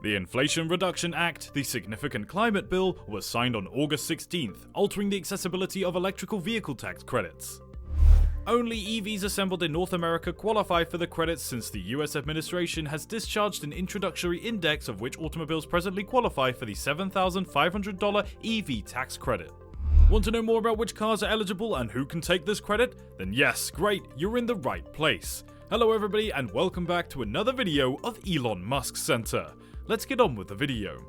The Inflation Reduction Act, the significant climate bill, was signed on August 16th, altering the accessibility of electrical vehicle tax credits. Only EVs assembled in North America qualify for the credits since the US administration has discharged an introductory index of which automobiles presently qualify for the $7,500 EV tax credit. Want to know more about which cars are eligible and who can take this credit? Then yes, great, you're in the right place. Hello everybody and welcome back to another video of Elon Musk Center. Let's get on with the video.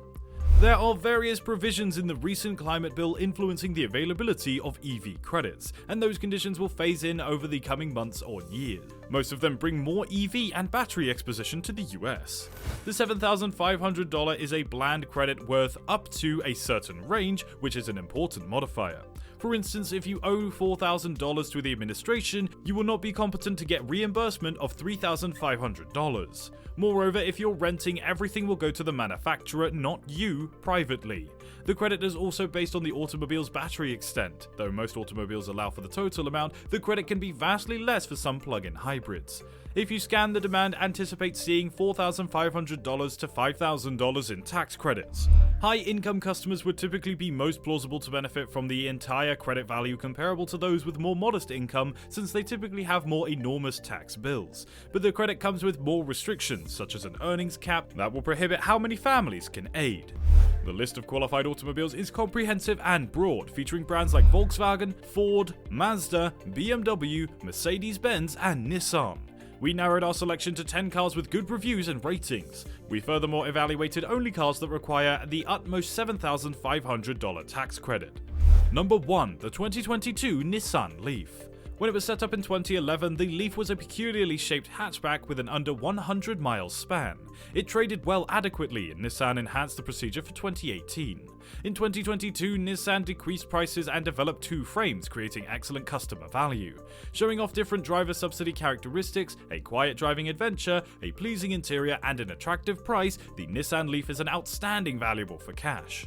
There are various provisions in the recent climate bill influencing the availability of EV credits, and those conditions will phase in over the coming months or years. Most of them bring more EV and battery exposition to the US. The $7,500 is a bland credit worth up to a certain range, which is an important modifier. For instance, if you owe $4,000 to the administration, you will not be competent to get reimbursement of $3,500. Moreover, if you're renting, everything will go to the manufacturer, not you, privately. The credit is also based on the automobile's battery extent. Though most automobiles allow for the total amount, the credit can be vastly less for some plug-in hybrids. If you scan the demand, anticipate seeing $4,500 to $5,000 in tax credits. High-income customers would typically be most plausible to benefit from the entire credit value comparable to those with more modest income, since they typically have more enormous tax bills. But the credit comes with more restrictions, such as an earnings cap that will prohibit how many families can aid. The list of qualified automobiles is comprehensive and broad, featuring brands like Volkswagen, Ford, Mazda, BMW, Mercedes-Benz, and Nissan. We narrowed our selection to 10 cars with good reviews and ratings. We furthermore evaluated only cars that require the utmost $7,500 tax credit. Number 1. The 2022 Nissan Leaf. When it was set up in 2011, the Leaf was a peculiarly shaped hatchback with an under 100-mile span. It traded well adequately, and Nissan enhanced the procedure for 2018. In 2022, Nissan decreased prices and developed two frames, creating excellent customer value. Showing off different driver subsidy characteristics, a quiet driving adventure, a pleasing interior, and an attractive price, the Nissan Leaf is an outstanding valuable for cash.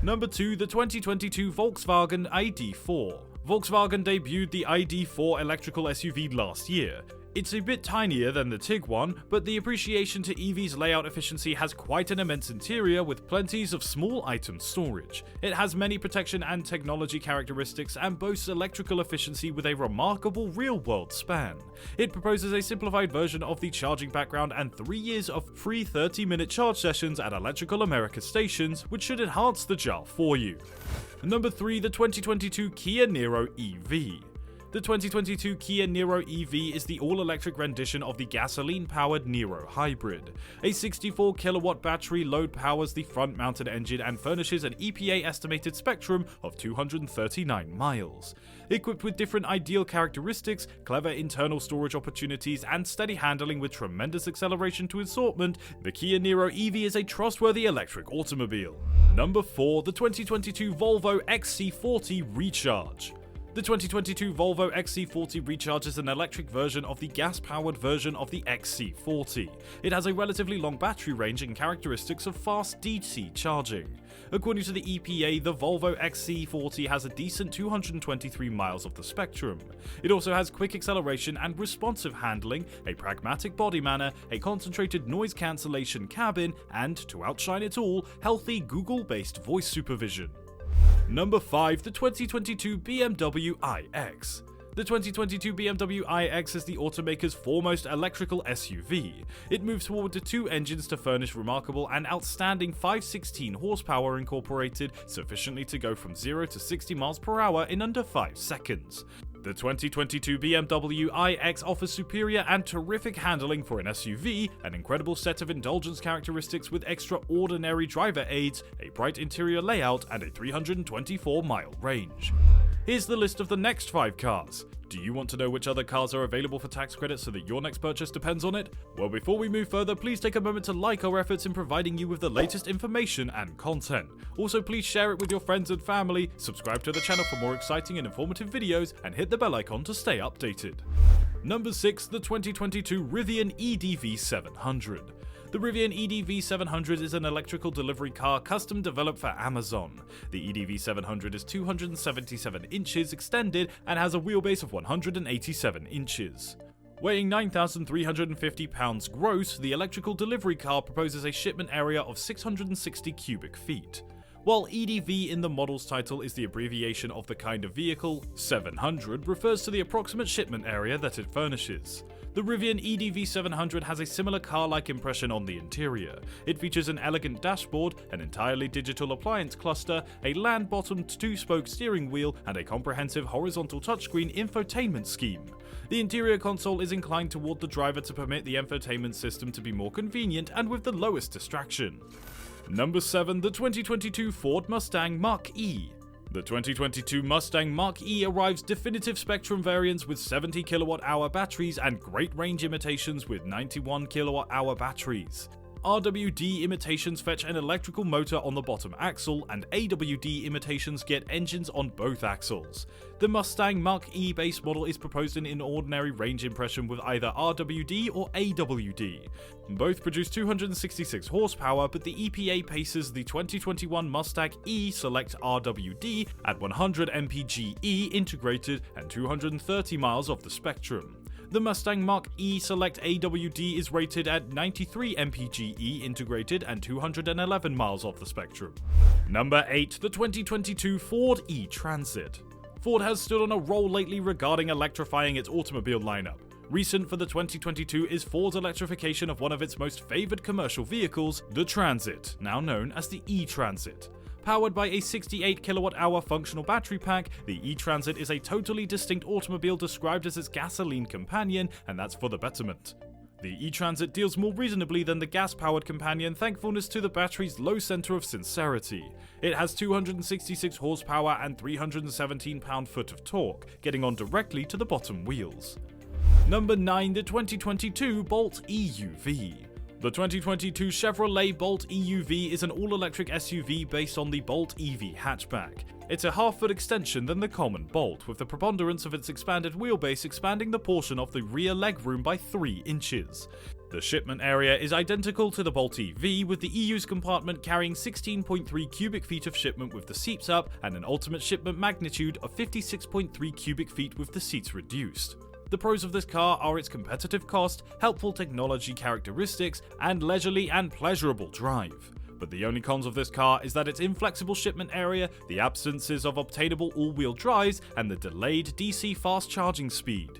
Number 2. The 2022 Volkswagen ID.4. Volkswagen debuted the ID.4 electrical SUV last year. It's a bit tinier than the Tiguan, but the appreciation to EV's layout efficiency has quite an immense interior with plenties of small item storage. It has many protection and technology characteristics and boasts electrical efficiency with a remarkable real-world span. It proposes a simplified version of the charging background and 3 years of free 30-minute charge sessions at Electrical America stations, which should enhance the jar for you. Number 3. The 2022 Kia Niro EV. The 2022 Kia Niro EV is the all-electric rendition of the gasoline-powered Niro Hybrid. A 64-kilowatt battery load powers the front-mounted engine and furnishes an EPA-estimated spectrum of 239 miles. Equipped with different ideal characteristics, clever internal storage opportunities, and steady handling with tremendous acceleration to assortment, the Kia Niro EV is a trustworthy electric automobile. Number 4. The 2022 Volvo XC40 Recharge. The 2022 Volvo XC40 Recharge is an electric version of the gas-powered version of the XC40. It has a relatively long battery range and characteristics of fast DC charging. According to the EPA, the Volvo XC40 has a decent 223 miles of the spectrum. It also has quick acceleration and responsive handling, a pragmatic body manner, a concentrated noise cancellation cabin, and, to outshine it all, healthy Google-based voice supervision. Number 5. The 2022 BMW iX. The 2022 BMW iX is the automaker's foremost electrical SUV. It moves forward to two engines to furnish remarkable and outstanding 516 horsepower incorporated sufficiently to go from 0 to 60 miles per hour in under 5 seconds. The 2022 BMW iX offers superior and terrific handling for an SUV, an incredible set of indulgence characteristics with extraordinary driver aids, a bright interior layout, and a 324-mile range. Here's the list of the next 5 cars. Do you want to know which other cars are available for tax credits so that your next purchase depends on it? Well, before we move further, please take a moment to like our efforts in providing you with the latest information and content. Also, please share it with your friends and family, subscribe to the channel for more exciting and informative videos, and hit the bell icon to stay updated. Number 6. The 2022 Rivian EDV 700. The Rivian EDV 700 is an electrical delivery car custom developed for Amazon. The EDV 700 is 277 inches extended and has a wheelbase of 187 inches. Weighing 9,350 pounds gross, the electrical delivery car proposes a shipment area of 660 cubic feet. While EDV in the model's title is the abbreviation of the kind of vehicle, 700 refers to the approximate shipment area that it furnishes. The Rivian EDV 700 has a similar car-like impression on the interior. It features an elegant dashboard, an entirely digital appliance cluster, a land-bottomed two-spoke steering wheel, and a comprehensive horizontal touchscreen infotainment scheme. The interior console is inclined toward the driver to permit the infotainment system to be more convenient and with the lowest distraction. Number 7. The 2022 Ford Mustang Mach-E. The 2022 Mustang Mach-E arrives definitive Spectrum variants with 70 kWh batteries and great range imitations with 91 kWh batteries. RWD imitations fetch an electrical motor on the bottom axle, and AWD imitations get engines on both axles. The Mustang Mach-E base model is proposed in an ordinary range impression with either RWD or AWD. Both produce 266 horsepower, but the EPA paces the 2021 Mustang E Select RWD at 100 mpge integrated and 230 miles off the Spectrum. The Mustang Mach-E Select AWD is rated at 93 mpge integrated and 211 miles off the Spectrum. Number 8. The 2022 Ford E-Transit. Ford has stood on a roll lately regarding electrifying its automobile lineup. Recent for the 2022 is Ford's electrification of one of its most favored commercial vehicles, the Transit, now known as the E-Transit. Powered by a 68 kWh functional battery pack, the E-Transit is a totally distinct automobile described as its gasoline companion, and that's for the betterment. The E-Transit deals more reasonably than the gas-powered companion, thankfulness to the battery's low center of sincerity. It has 266 horsepower and 317 pound-foot of torque, getting on directly to the bottom wheels. Number 9. The 2022 Bolt EUV. The 2022 Chevrolet Bolt EUV is an all-electric SUV based on the Bolt EV hatchback. It's a half-foot extension than the common Bolt, with the preponderance of its expanded wheelbase expanding the portion of the rear legroom by 3 inches. The shipment area is identical to the Bolt EV, with the EU's compartment carrying 16.3 cubic feet of shipment with the seats up and an ultimate shipment magnitude of 56.3 cubic feet with the seats reduced. The pros of this car are its competitive cost, helpful technology characteristics, and leisurely and pleasurable drive. But the only cons of this car is that its inflexible shipment area, the absences of obtainable all-wheel drives, and the delayed DC fast charging speed.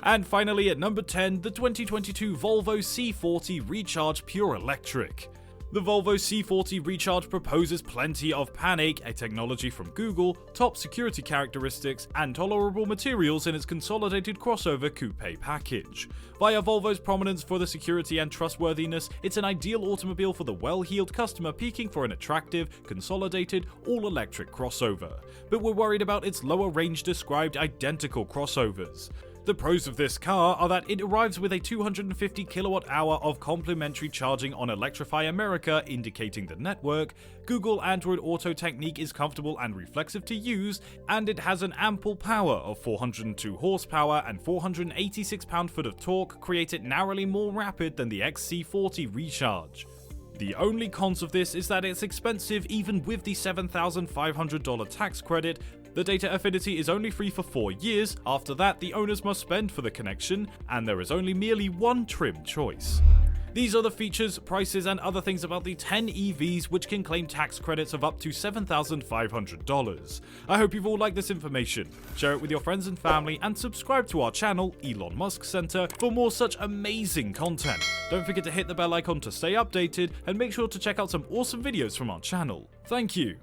And finally at number 10, the 2022 Volvo C40 Recharge Pure Electric. The Volvo C40 Recharge proposes plenty of panic, a technology from Google, top security characteristics, and tolerable materials in its consolidated crossover coupe package. Via Volvo's prominence for the security and trustworthiness, it's an ideal automobile for the well-heeled customer peaking for an attractive, consolidated, all-electric crossover. But we're worried about its lower range described identical crossovers. The pros of this car are that it arrives with a 250 kWh of complementary charging on Electrify America indicating the network, Google Android Auto technique is comfortable and reflexive to use, and it has an ample power of 402 horsepower and 486 pound-foot of torque create it narrowly more rapid than the XC40 Recharge. The only cons of this is that it's expensive even with the $7,500 tax credit. The data affinity is only free for 4 years, after that the owners must spend for the connection, and there is only merely one trim choice. These are the features, prices, and other things about the 10 EVs which can claim tax credits of up to $7,500. I hope you've all liked this information. Share it with your friends and family, and subscribe to our channel, Elon Musk Center, for more such amazing content. Don't forget to hit the bell icon to stay updated, and make sure to check out some awesome videos from our channel. Thank you.